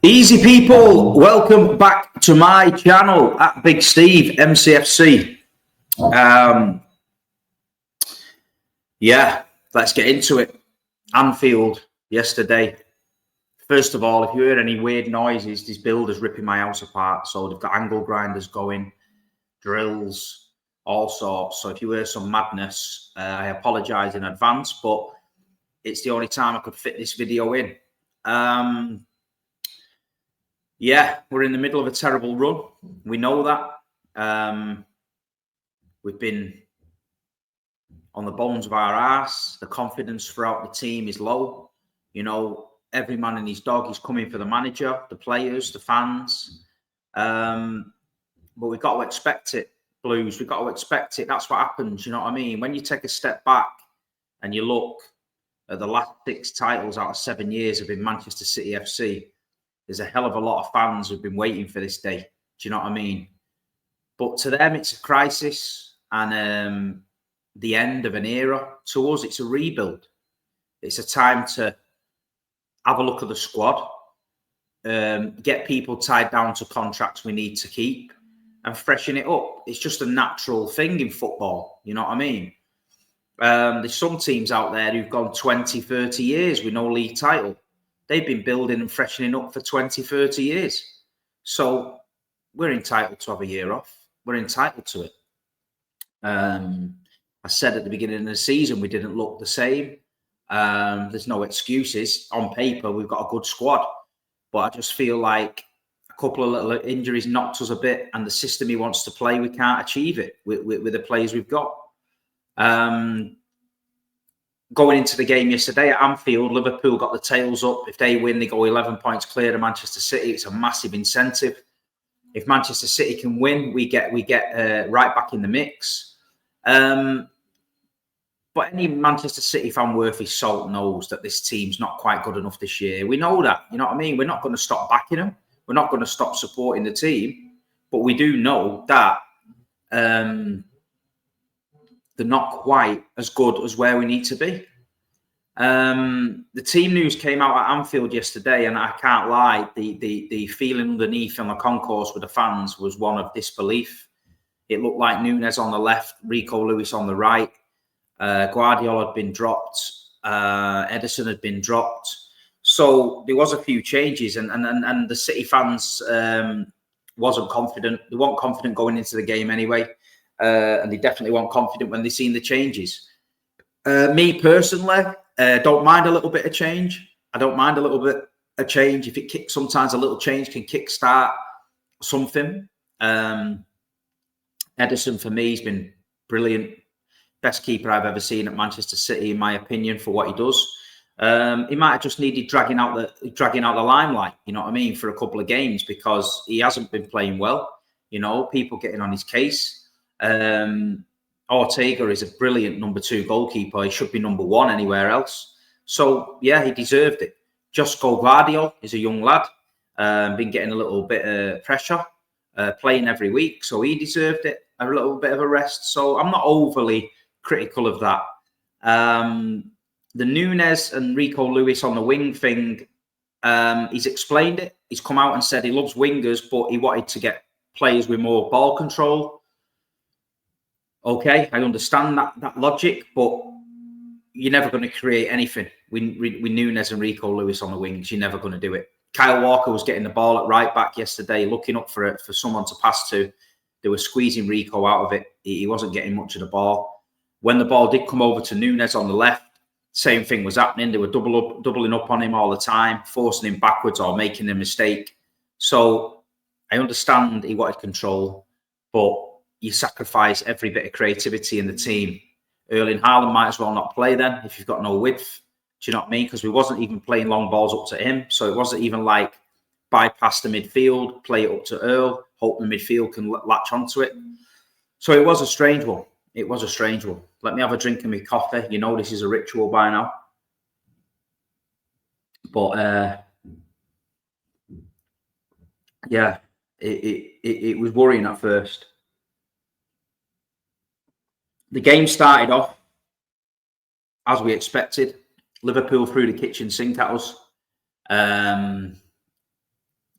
Easy people, welcome back to my channel at Big Steve MCFC. Let's get into it. Anfield yesterday. First of all, if you heard any weird noises, these builders ripping my house apart. So they've got angle grinders going, drills, all sorts. So if you hear some madness, I apologise in advance, but it's the only time I could fit this video in. We're in the middle of a terrible run. We know that. We've been on the bones of our arse. The confidence throughout the team is low. You know, every man and his dog is coming for the manager, the players, the fans. But we've got to expect it, Blues. We've got to expect it. That's what happens, you know what I mean? When you take a step back and you look at the last 6 titles out of 7 years have been Manchester City FC, there's a hell of a lot of fans who've been waiting for this day. Do you know what I mean? But to them, it's a crisis and the end of an era. To us, it's a rebuild. It's a time to have a look at the squad, get people tied down to contracts we need to keep and freshen it up. It's just a natural thing in football. You know what I mean? There's some teams out there who've gone 20, 30 years with no league title. They've been building and freshening up for 20, 30 years. So we're entitled to have a year off. We're entitled to it. I said at the beginning of the season, we didn't look the same. There's no excuses. On paper, we've got a good squad. But I just feel like a couple of little injuries knocked us a bit, and the system he wants to play, we can't achieve it with the players we've got. Going into the game yesterday at Anfield, Liverpool got the tails up. If they win, they go 11 points clear of Manchester City. It's a massive incentive. If Manchester City can win, we get right back in the mix. But any Manchester City fan worth his salt knows that this team's not quite good enough this year. We know that. You know what I mean? We're not going to stop backing them. We're not going to stop supporting the team. But we do know that they're not quite as good as where we need to be. The team news came out at Anfield yesterday, and I can't lie, the feeling underneath on the concourse with the fans was one of disbelief. It looked like Núñez on the left, Rico Lewis on the right. Guardiola had been dropped. Ederson had been dropped. So there was a few changes, and the City fans wasn't confident. They weren't confident going into the game anyway. And they definitely weren't confident when they seen the changes. Me personally, don't mind a little bit of change. I don't mind a little bit of change. If it kicks, sometimes a little change can kickstart something. Ederson for me has been brilliant. Best keeper I've ever seen at Manchester City, in my opinion, for what he does. He might have just needed dragging out the limelight, you know what I mean, for a couple of games, because he hasn't been playing well. You know, people getting on his case. Ortega is a brilliant number 2 goalkeeper. He should be number 1 anywhere else. So yeah, he deserved it. Josko Gvardiol is a young lad, been getting a little bit of pressure, playing every week, so he deserved it, a little bit of a rest. So I'm not overly critical of that. The Núñez and Rico Lewis on the wing thing, he's explained it. He's come out and said he loves wingers, but he wanted to get players with more ball control. Okay, I understand that logic, but you're never going to create anything with Núñez and Rico Lewis on the wings. You're never going to do it. Kyle Walker was getting the ball at right back yesterday, looking up for someone to pass to. They were squeezing Rico out of it. He wasn't getting much of the ball. When the ball did come over to Núñez on the left, same thing was happening. They were doubling up on him all the time, forcing him backwards or making a mistake. So I understand he wanted control, but you sacrifice every bit of creativity in the team. Erling Haaland might as well not play then if you've got no width. Do you know what I mean? Because we wasn't even playing long balls up to him. So it wasn't even like bypass the midfield, play it up to Earl, hope the midfield can latch onto it. So it was a strange one. It was a strange one. Let me have a drink of my coffee. You know this is a ritual by now. But yeah, it was worrying at first. The game started off as we expected. Liverpool threw the kitchen sink at us.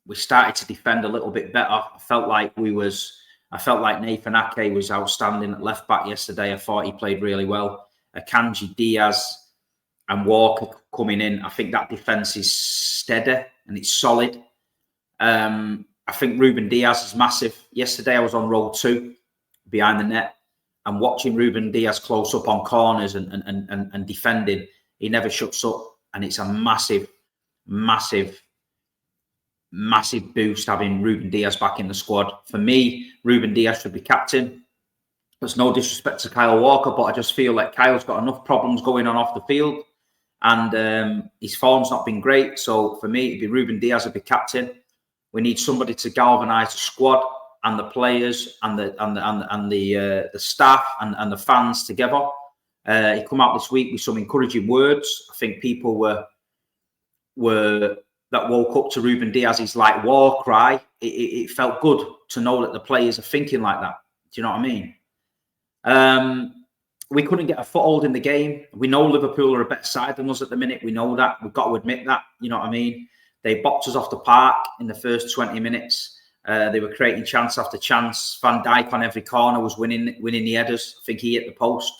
we started to defend a little bit better. I felt like Nathan Ake was outstanding at left back yesterday. I thought he played really well. Akanji, Diaz and Walker coming in. I think that defence is steady and it's solid. I think Ruben Diaz is massive. Yesterday I was on row 2 behind the net and watching Ruben Diaz close up on corners and defending. He never shuts up, and it's a massive boost having Ruben Diaz back in the squad. For me, Ruben Diaz should be captain. There's no disrespect to Kyle Walker, but I just feel like Kyle's got enough problems going on off the field, and his form's not been great. So for me, it'd be Ruben Diaz would be captain. We need somebody to galvanise the squad and the players and the staff and the fans together. He come out this week with some encouraging words. I think people were that woke up to Ruben Diaz's like war cry. It felt good to know that the players are thinking like that. Do you know what I mean? We couldn't get a foothold in the game. We know Liverpool are a better side than us at the minute. We know that. We've got to admit that. You know what I mean? They boxed us off the park in the first 20 minutes. They were creating chance after chance. Van Dijk on every corner was winning the headers. I think he hit the post.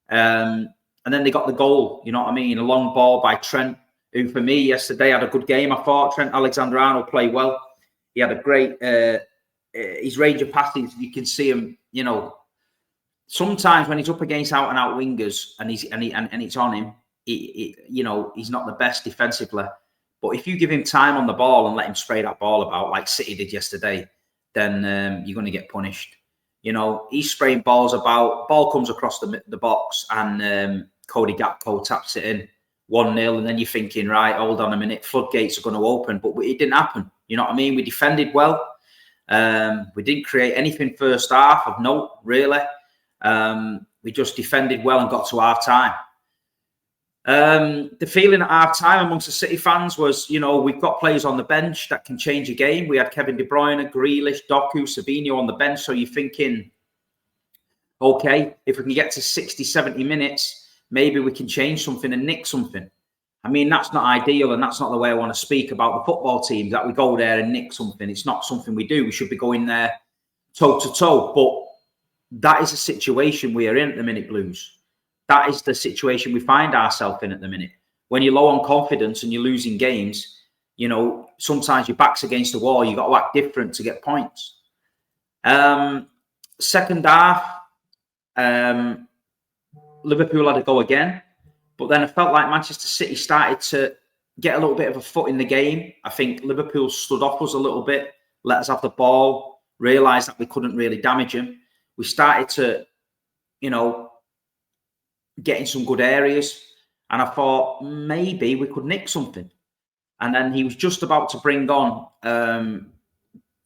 And then they got the goal. You know what I mean? A long ball by Trent, who for me yesterday had a good game. I thought Trent Alexander-Arnold played well. He had a great his range of passes. You can see him. You know, sometimes when he's up against out and out wingers and it's on him, you know, he's not the best defensively. But if you give him time on the ball and let him spray that ball about like City did yesterday, then you're going to get punished. You know, he's spraying balls about. Ball comes across the box and Cody Gakpo taps it in 1-0, and then you're thinking, right, hold on a minute, floodgates are going to open. But it didn't happen. You know what I mean? We defended well. We didn't create anything first half of note, really. We just defended well and got to half time. The feeling at half time amongst the City fans was, you know, we've got players on the bench that can change a game. We had Kevin De Bruyne, Grealish, Doku, Sabinho on the bench. So you're thinking, okay, if we can get to 60, 70 minutes, maybe we can change something and nick something. I mean, that's not ideal, and that's not the way I want to speak about the football team, that we go there and nick something. It's not something we do. We should be going there toe to toe. But that is a situation we are in at the minute, Blues. That is the situation we find ourselves in at the minute. When you're low on confidence and you're losing games, you know, sometimes your back's against the wall. You've got to act different to get points. Second half, Liverpool had to go again. But then I felt like Manchester City started to get a little bit of a foot in the game. I think Liverpool stood off us a little bit, let us have the ball, realised that we couldn't really damage them. We started to, you know, get in some good areas. And I thought maybe we could nick something. And then he was just about to bring on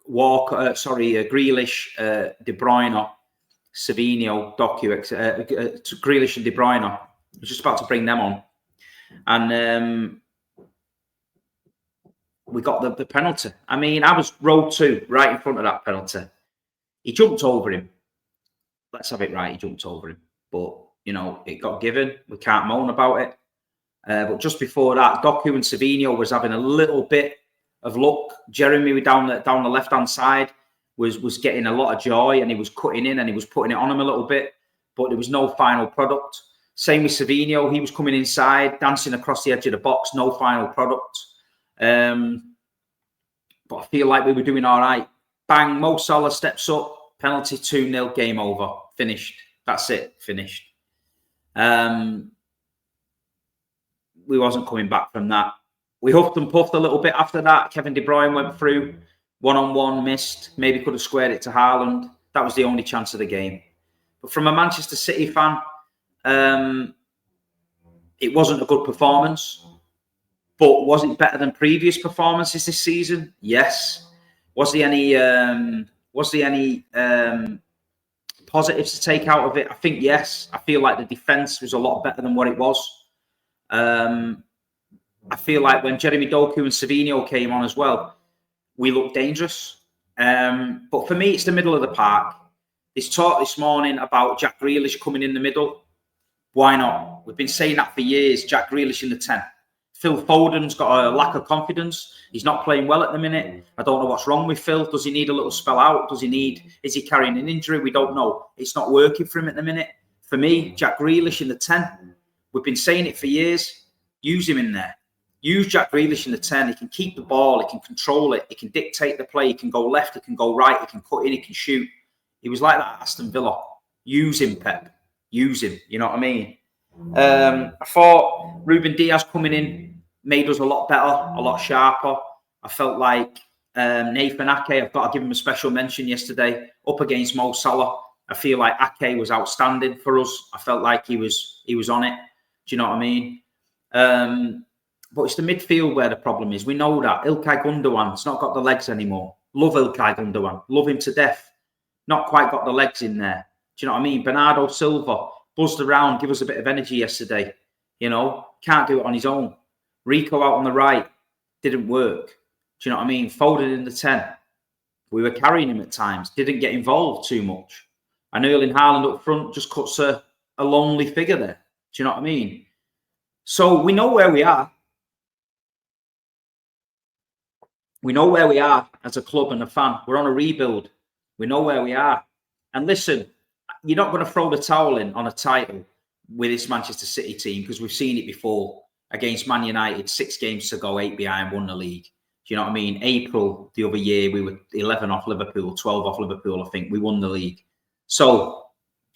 Grealish, De Bruyne, Sabinho, Doku, Grealish and De Bruyne. He was just about to bring them on. And we got the penalty. I mean, I was row 2, right in front of that penalty. He jumped over him. Let's have it right. He jumped over him. But, you know, it got given. We can't moan about it. But just before that, Doku and Sabinho was having a little bit of luck. Jeremy down the left-hand side was getting a lot of joy, and he was cutting in and he was putting it on him a little bit. But there was no final product. Same with Sabinho. He was coming inside, dancing across the edge of the box. No final product. But I feel like we were doing all right. Bang, Mo Salah steps up. Penalty, 2-0, game over. Finished. That's it. Finished. We wasn't coming back from that. We huffed and puffed a little bit after that. Kevin De Bruyne went through. 1-on-1, missed. Maybe could have squared it to Haaland. That was the only chance of the game. But from a Manchester City fan, it wasn't a good performance. But was it better than previous performances this season? Yes. Was there any positives to take out of it? I think yes. I feel like the defence was a lot better than what it was. I feel like when Jeremy Doku and Sabinho came on as well, we looked dangerous. But for me, it's the middle of the park. There's talk this morning about Jack Grealish coming in the middle. Why not? We've been saying that for years. Jack Grealish in the 10. Phil Foden's got a lack of confidence. He's not playing well at the minute. I don't know what's wrong with Phil. Does he need a little spell out? Is he carrying an injury? We don't know. It's not working for him at the minute. For me, Jack Grealish in the 10. We've been saying it for years. Use him in there. Use Jack Grealish in the 10. He can keep the ball. He can control it. He can dictate the play. He can go left. He can go right. He can cut in. He can shoot. He was like that at Aston Villa. Use him, Pep. Use him. You know what I mean? I thought Ruben Diaz coming in made us a lot better, a lot sharper. I felt like Nathan Ake, I've got to give him a special mention yesterday, up against Mo Salah. I feel like Ake was outstanding for us. I felt like he was on it. Do you know what I mean? But it's the midfield where the problem is. We know that. İlkay Gundogan's not got the legs anymore. Love İlkay Gundogan. Love him to death. Not quite got the legs in there. Do you know what I mean? Bernardo Silva buzzed around, give us a bit of energy yesterday. You know, can't do it on his own. Rico out on the right, didn't work. Do you know what I mean? Foden in the 10. We were carrying him at times, didn't get involved too much. And Erling Haaland up front just cuts a lonely figure there. Do you know what I mean? So we know where we are. We know where we are as a club and a fan. We're on a rebuild. We know where we are. And listen, you're not going to throw the towel in on a title with this Manchester City team because we've seen it before against Man United, 6 games to go, 8 behind, won the league. Do you know what I mean? April the other year, we were 11 off Liverpool, 12 off Liverpool, I think. We won the league. So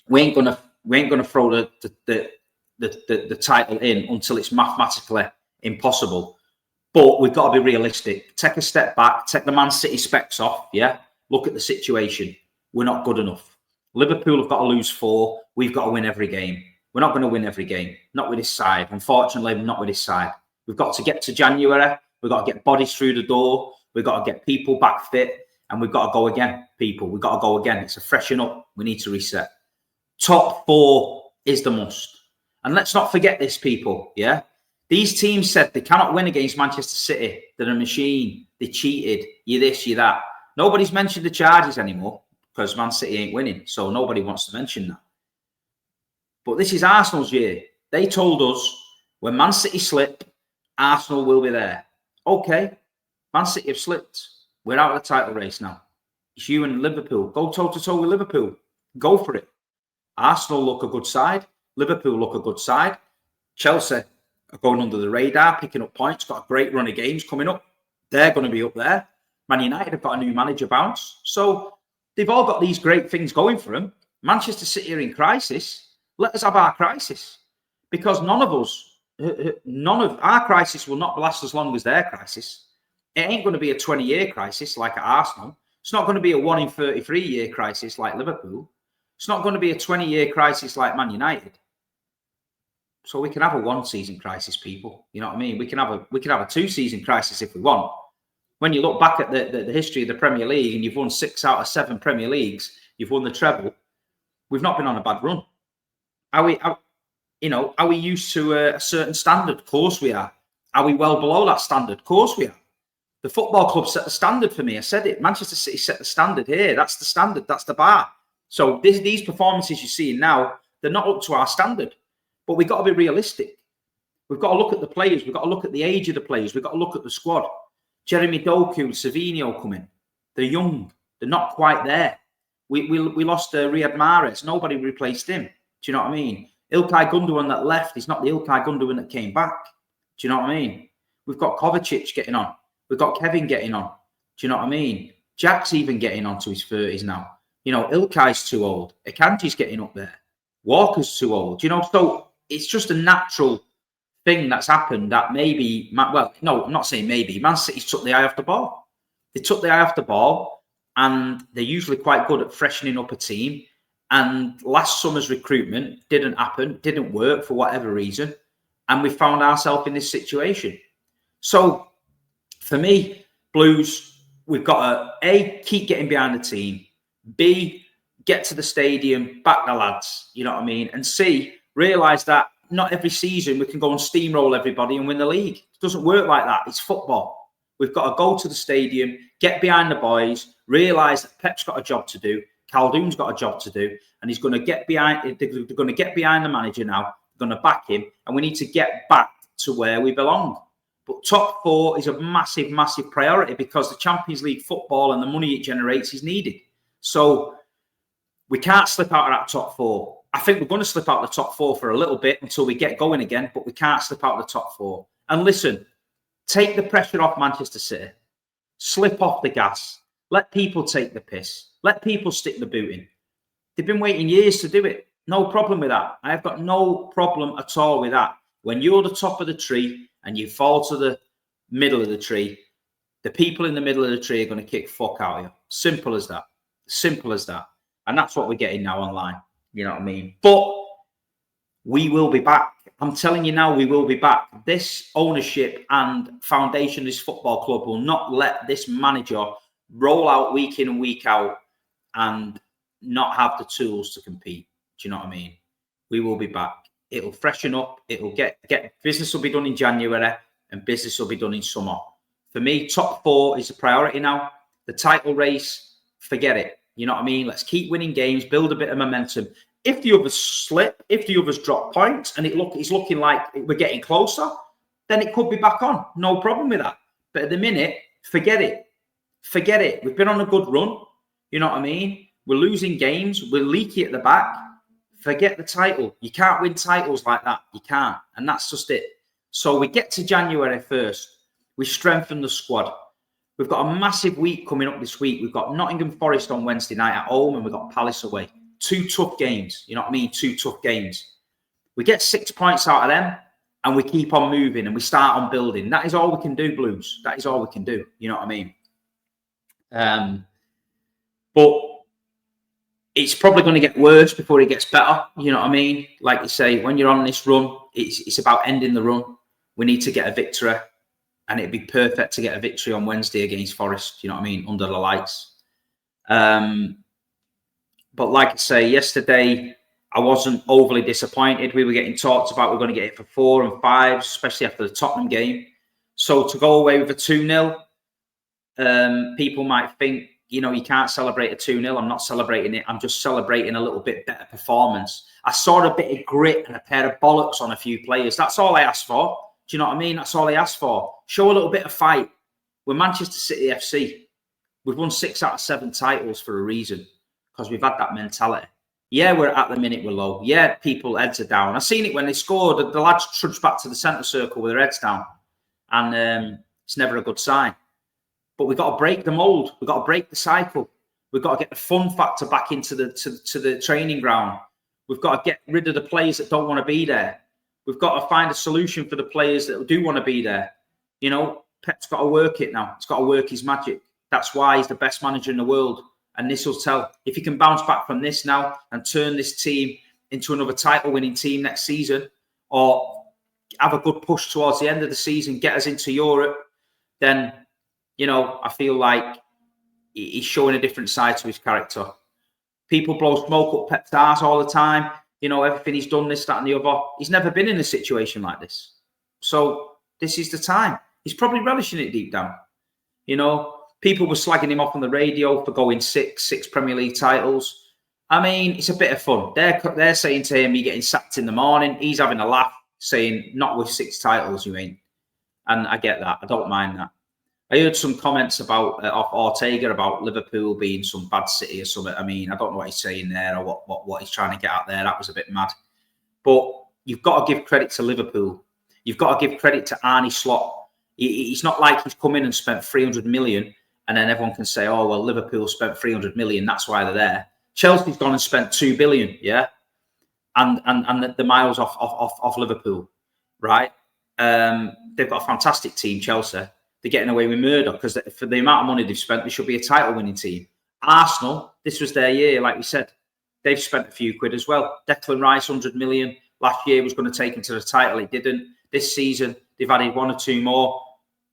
we ain't gonna throw the title in until it's mathematically impossible. But we've got to be realistic. Take a step back, take the Man City specs off, yeah? Look at the situation. We're not good enough. Liverpool have got to lose 4. We've got to win every game. We're not going to win every game. Not with this side. Unfortunately, not with this side. We've got to get to January. We've got to get bodies through the door. We've got to get people back fit. And we've got to go again, people. We've got to go again. It's a freshen up. We need to reset. Top 4 is the must. And let's not forget this, people. Yeah? These teams said they cannot win against Manchester City. They're a machine. They cheated. You're this, you're that. Nobody's mentioned the charges anymore because Man City ain't winning. So nobody wants to mention that. But this is Arsenal's year. They told us when Man City slip, Arsenal will be there. Okay. Man City have slipped. We're out of the title race now. It's you and Liverpool. Go toe-to-toe with Liverpool. Go for it. Arsenal look a good side. Liverpool look a good side. Chelsea are going under the radar, picking up points. Got a great run of games coming up. They're going to be up there. Man United have got a new manager bounce. So they've all got these great things going for them. Manchester City are in crisis. Let us have our crisis. Because none of our crisis will not last as long as their crisis. It ain't going to be a 20-year crisis like at Arsenal. It's not going to be a 1 in 33-year crisis like Liverpool. It's not going to be a 20-year crisis like Man United. So we can have a 1-season crisis, people. You know what I mean? We can have a 2-season crisis if we want. When you look back at the history of the Premier League and you've won 6 out of 7 Premier Leagues, you've won the treble, we've not been on a bad run. Are we used to a certain standard? Of course we are. Are we well below that standard? Of course we are. The football club set the standard for me. I said it. Manchester City set the standard here. That's the standard. That's the bar. So these performances you're seeing now, they're not up to our standard. But we've got to be realistic. We've got to look at the players. We've got to look at the age of the players. We've got to look at the squad. Jeremy Doku, Savinho coming. They're young. They're not quite there. We lost Riyad Mahrez. Nobody replaced him. Do you know what I mean? İlkay Gundogan that left is not the İlkay Gundogan that came back. Do you know what I mean? We've got Kovacic getting on. We've got Kevin getting on. Do you know what I mean? Jack's even getting on to his 30s now. You know, İlkay's too old. Akanji's getting up there. Walker's too old. You know, so it's just a natural thing that's happened that maybe, well, no, I'm not saying maybe. Man City's took the eye off the ball. They took the eye off the ball, and they're usually quite good at freshening up a team. And last summer's recruitment didn't happen, didn't work for whatever reason. And we found ourselves in this situation. So for me, Blues, we've got to A, keep getting behind the team. B, get to the stadium, back the lads, you know what I mean? And C, realise that not every season we can go and steamroll everybody and win the league. It doesn't work like that. It's football. We've got to go to the stadium, get behind the boys, realise that Pep's got a job to do, Khaldoon's got a job to do, and he's going to get behind. They're going to get behind the manager now. They're going to back him, and we need to get back to where we belong. But top 4 is a massive, massive priority because the Champions League football and the money it generates is needed. So we can't slip out of that top 4. I think we're going to slip out of the top 4 for a little bit until we get going again, but we can't slip out of the top 4. And listen, take the pressure off Manchester City. Slip off the gas. Let people take the piss. Let people stick the boot in. They've been waiting years to do it. No problem with that. I've got no problem at all with that. When you're the top of the tree and you fall to the middle of the tree, the people in the middle of the tree are going to kick fuck out of you. Simple as that. Simple as that. And that's what we're getting now online. You know what I mean? But we will be back. I'm telling you now, we will be back. This ownership and foundation, this football club will not let this manager roll out week in and week out and not have the tools to compete. Do you know what I mean? We will be back. It'll freshen up. It'll get business will be done in January and business will be done in summer. For me, top 4 is a priority now. The title race, forget it. You know what I mean? Let's keep winning games, build a bit of momentum. If the others slip, if the others drop points and it's looking like we're getting closer, then it could be back on. No problem with that. But at the minute, forget it. Forget it. We've been on a good run. You know what I mean? We're losing games. We're leaky at the back. Forget the title. You can't win titles like that. You can't. And that's just it. So we get to January 1st. We strengthen the squad. We've got a massive week coming up this week. We've got Nottingham Forest on Wednesday night at home and we've got Palace away. 2 tough games. You know what I mean? 2 tough games. We get 6 points out of them and we keep on moving and we start on building. That is all we can do, Blues. That is all we can do. You know what I mean? But it's probably going to get worse before it gets better. You know what I mean? Like you say, when you're on this run, it's about ending the run. We need to get a victory. And it'd be perfect to get a victory on Wednesday against Forest, you know what I mean, under the lights. But like I say, yesterday, I wasn't overly disappointed. We were getting talked about we're going to get it for 4 and 5, especially after the Tottenham game. So to go away with a 2-0, people might think, you know, you can't celebrate a 2-0. I'm not celebrating it. I'm just celebrating a little bit better performance. I saw a bit of grit and a pair of bollocks on a few players. That's all I asked for. Do you know what I mean? That's all I asked for. Show a little bit of fight. We're Manchester City FC. We've won 6 out of 7 titles for a reason because we've had that mentality. Yeah, we're at the minute we're low. Yeah, people heads are down. I seen it when they scored. The lads trudged back to the centre circle with their heads down, and it's never a good sign. But we've got to break the mould. We've got to break the cycle. We've got to get the fun factor back into the training ground. We've got to get rid of the players that don't want to be there. We've got to find a solution for the players that do want to be there. You know, Pep's got to work it now. He's got to work his magic. That's why he's the best manager in the world. And this will tell. If he can bounce back from this now and turn this team into another title-winning team next season, or have a good push towards the end of the season, get us into Europe, then, you know, I feel like he's showing a different side to his character. People blow smoke up Pep's arse all the time. You know, everything he's done, this, that, and the other. He's never been in a situation like this. So this is the time. He's probably relishing it deep down. You know, people were slagging him off on the radio for going six Premier League titles. I mean, it's a bit of fun. They're saying to him, you're getting sacked in the morning. He's having a laugh, saying, not with 6 titles, you ain't. And I get that. I don't mind that. I heard some comments about off Ortega about Liverpool being some bad city or something. I mean, I don't know what he's saying there or what he's trying to get out there. That was a bit mad. But you've got to give credit to Liverpool. You've got to give credit to Arne Slot. It's not like he's come in and spent 300 million and then everyone can say, oh, well, Liverpool spent 300 million. That's why they're there. Chelsea's gone and spent 2 billion, yeah? And the miles off Liverpool, right? They've got a fantastic team, Chelsea. They're getting away with murder because for the amount of money they've spent, they should be a title-winning team. Arsenal, this was their year, like we said. They've spent a few quid as well. Declan Rice, 100 million. Last year was going to take them to the title. It didn't. This season, they've added 1 or 2 more.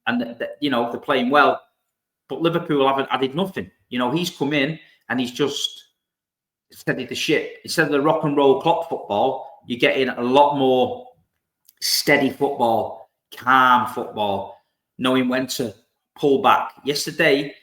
And, you know, they're playing well. But Liverpool haven't added nothing. You know, he's come in and he's just steadied the ship. Instead of the rock and roll clock football, you're getting a lot more steady football, calm football, knowing when to pull back. Yesterday,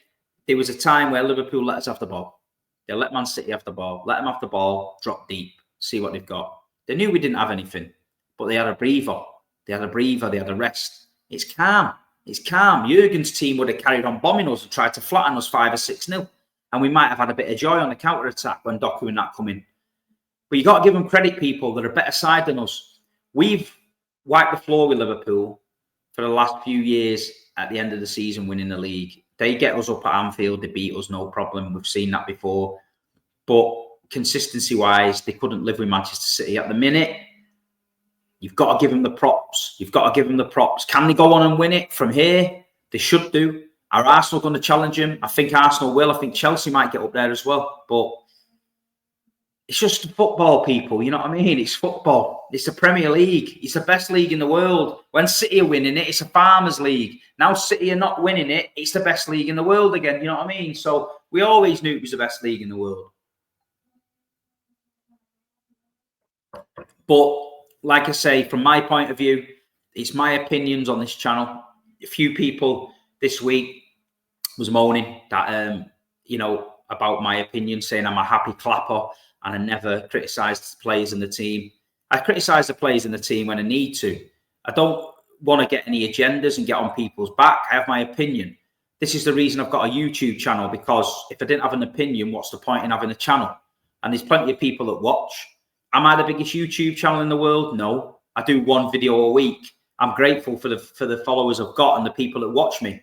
there was a time where Liverpool let us have the ball. They let Man City have the ball, let them have the ball, drop deep, see what they've got. They knew we didn't have anything, but they had a breather. They had a breather, they had a rest. It's calm. It's calm. Jurgen's team would have carried on bombing us and tried to flatten us 5 or 6-0. And we might have had a bit of joy on the counter-attack when Doku and that come in. But you got to give them credit, people. They're a better side than us. We've wiped the floor with Liverpool for the last few years at the end of the season, winning the league. They get us up at Anfield. They beat us, no problem. We've seen that before. But consistency-wise, they couldn't live with Manchester City. At the minute, you've got to give them the props. You've got to give them the props. Can they go on and win it from here? They should do. Are Arsenal going to challenge them? I think Arsenal will. I think Chelsea might get up there as well. But it's just football, people. You know what I mean? It's football. It's the Premier League. It's the best league in the world. When City are winning it, it's a farmers' league. Now City are not winning it, it's the best league in the world again. You know what I mean? So we always knew it was the best league in the world. But like I say, from my point of view, it's my opinions on this channel. A few people this week was moaning that, about my opinion, saying I'm a happy clapper and I never criticised the players in the team. I criticise the players in the team when I need to. I don't want to get any agendas and get on people's back. I have my opinion. This is the reason I've got a YouTube channel, because if I didn't have an opinion, what's the point in having a channel? And there's plenty of people that watch. Am I the biggest YouTube channel in the world? No. I do 1 video a week. I'm grateful for the followers I've got and the people that watch me.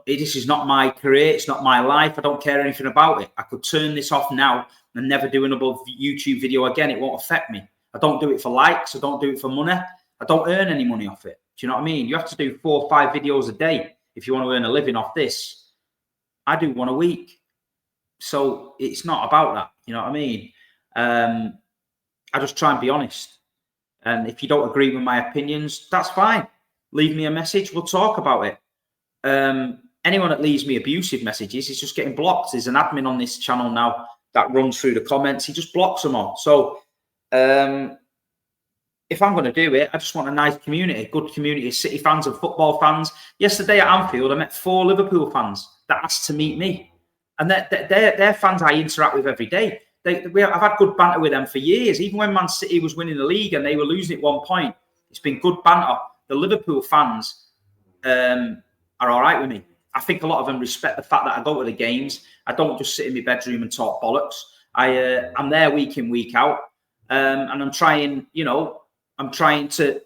This is not my career. It's not my life. I don't care anything about it. I could turn this off now and never do another YouTube video again. It won't affect me. I don't do it for likes. I don't do it for money. I don't earn any money off it. Do you know what I mean? You have to do 4 or 5 videos a day if you want to earn a living off this. I do 1 a week. So it's not about that. You know what I mean? I just try and be honest. And if you don't agree with my opinions, that's fine. Leave me a message. We'll talk about it. Anyone that leaves me abusive messages is just getting blocked. There's an admin on this channel now that runs through the comments. He just blocks them all. So if I'm going to do it, I just want a nice community, good community of City fans and football fans. Yesterday at Anfield, I met 4 Liverpool fans that asked to meet me. And they're fans I interact with every day. I've had good banter with them for years. Even when Man City was winning the league and they were losing at one point, it's been good banter. The Liverpool fans are all right with me. I think a lot of them respect the fact that I go to the games. I don't just sit in my bedroom and talk bollocks. I'm there week in, week out, and I'm trying to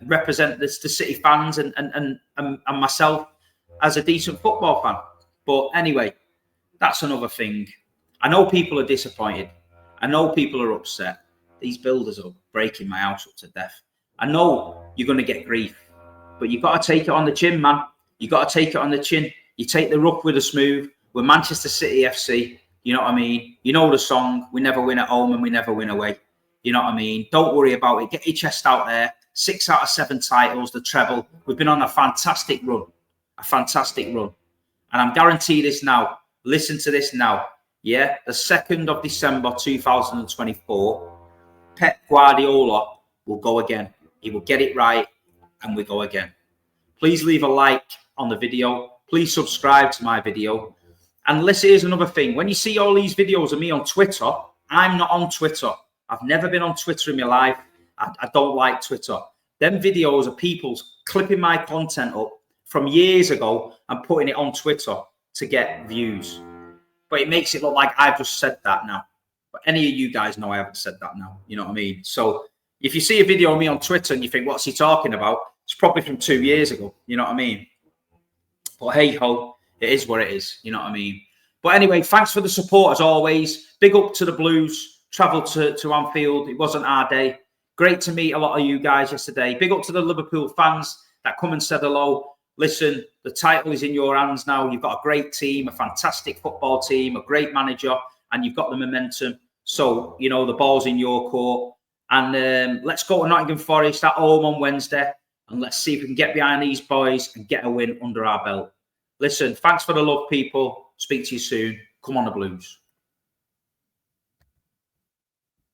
represent the City fans and myself as a decent football fan. But anyway, that's another thing. I know people are disappointed. I know people are upset. These builders are breaking my house up to death. I know you're going to get grief, but you've got to take it on the chin, man. You've got to take it on the chin. You take the rough with the smooth. We're Manchester City FC. You know what I mean? You know the song, we never win at home and we never win away. You know what I mean? Don't worry about it. Get your chest out there. 6 out of 7 titles, the treble. We've been on a fantastic run. And I'm guaranteed this now. Listen to this now. Yeah, the 2nd of December 2024, Pep Guardiola will go again. He will get it right and we go again. Please leave a like on the video. Please subscribe to my video. And listen, here's another thing. When you see all these videos of me on Twitter, I'm not on Twitter. I've never been on Twitter in my life. I don't like Twitter. Them videos are people clipping my content up from years ago and putting it on Twitter to get views. But it makes it look like I've just said that now. But any of you guys know I haven't said that now. You know what I mean? So if you see a video of me on Twitter and you think, what's he talking about? It's probably from 2 years ago. You know what I mean? But hey ho, it is what it is. You know what I mean? But anyway, thanks for the support as always. Big up to the Blues. Travelled to Anfield. It wasn't our day. Great to meet a lot of you guys yesterday. Big up to the Liverpool fans that come and said hello. Listen, the title is in your hands now. You've got a great team, a fantastic football team, a great manager, and you've got the momentum. So, you know, the ball's in your court. And let's go to Nottingham Forest at home on Wednesday. And let's see if we can get behind these boys and get a win under our belt. Listen, thanks for the love, people. Speak to you soon. Come on, the Blues.